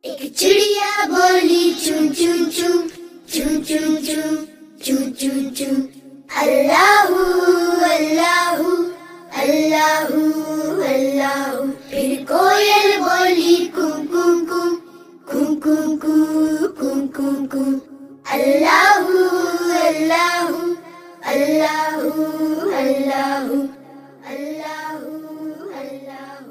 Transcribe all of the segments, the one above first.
ایک چڑیا بولی چون چون چون چون چون چون چون چون چون اللہ اللہ اللہ اللہ. پھر کوئل بولی کون کون کون کون کون کون کون کون کون اللہ اللہ اللہ اللہ اللہ اللہ.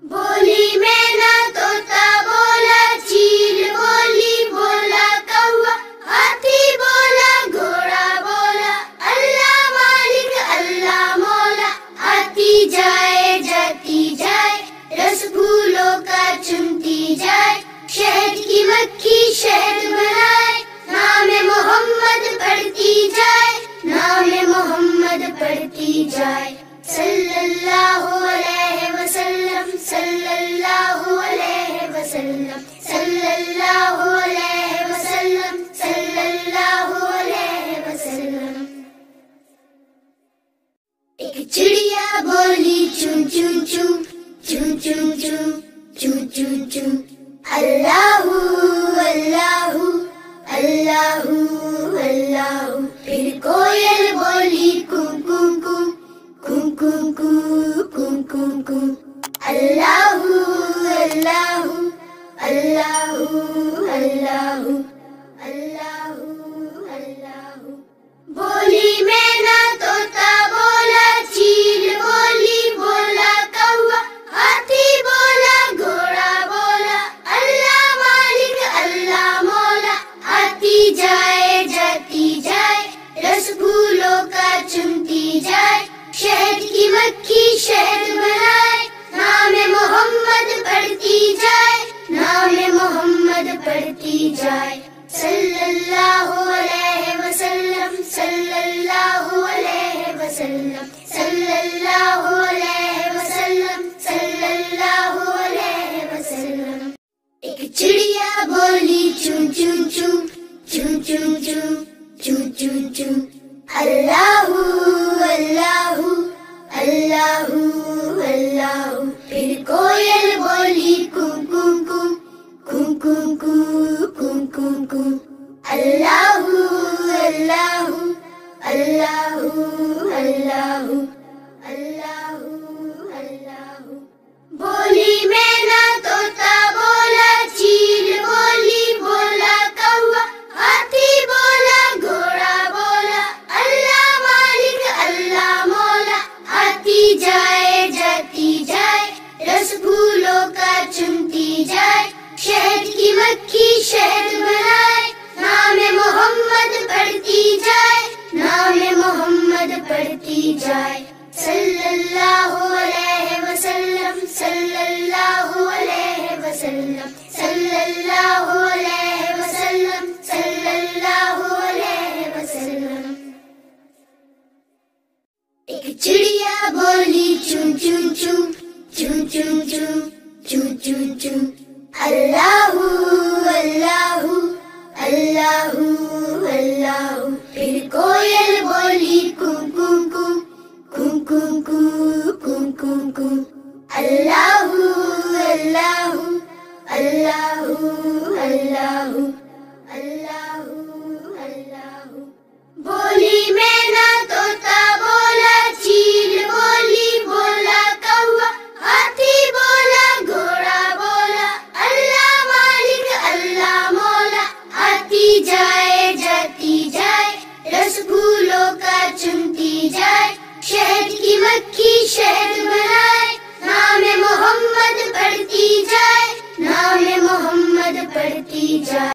بولی مینا طوطا بولا چیل بولی بولا کوا ہاتھی بولا گھوڑا بولا اللہ مالک اللہ مولا. آتی جائے جاتی جائے رس پھولوں کا چنتی جائے شہد کی مکھی شہد بنائے نام محمد پڑھتی جائے نام محمد پڑھتی جائے. صلی اللہ علیہ وسلم صلی اللہ علیہ وسلم صلی اللہ علیہ وسلم صلی اللہ علیہ وسلم. ایک چڑیا بولی چون چون چون چون چون چون چون چون چون اللہ اللہ اللہ اللہ. پھر کوئل بولی کون کون کون کون کون کون کون کون اللہ اللہ اللہ اللہ اللہ اللہ. بولی مینا طوطا بولا چیل بولی بولا کوا ہاتھی بولا گھوڑا بولا اللہ مالک اللہ مولا. آتی جائے جاتی جائے رس پھولوں کا چنتی جائے شہد کی مکھی شہد بنائے نام محمد پڑھتی جائے نام محمد پڑھتی جائے. صلی اللہ علیہ وسلم صلی اللہ علیہ وسلم صلی اللہ علیہ وسلم صلی اللہ علیہ وسلم. ایک چڑیا بولی چون چون چون چون چون چون چون چون چون اللہ اللہ اللہ اللہ. پھر کوئل بولی کون کون کون کون کون کون کون کون اللہ اللہ اللہ اللہ اللہ اللہ. بولی مینا طوطا بولا چیل بولی بولا کوا ہاتھی بولا گھوڑا بولا اللہ مالک اللہ مولا. آتی جائے جاتی جائے رس پھولوں کا چنتی جائے شہد کی مکھی شہد بنائے نام محمد پڑھتی جائے نام محمد پڑھتی جائے. صلی اللہ علیہ وسلم صلی اللہ علیہ وسلم صلی اللہ علیہ وسلم صلی اللہ علیہ وسلم. ایک چڑیا بولی چون چون چون چون چون چون چون چون چون اللہ اللہ اللہ اللہ. پھر کوئل بولی کون کون کون کون کون کون کون کون اللہ اللہ اللہ اللہ اللہ اللہ. بولی مینا طوطا بولا چیل بولی بولا کوا ہاتھی بولا گھوڑا بولا اللہ مالک اللہ مولا. آتی جائے جاتی جائے رس پھولوں کا چنتی جائے شہد کی مکھی شہد بنائے نام محمد پڑھتی جائے نام محمد پڑھتی جائے.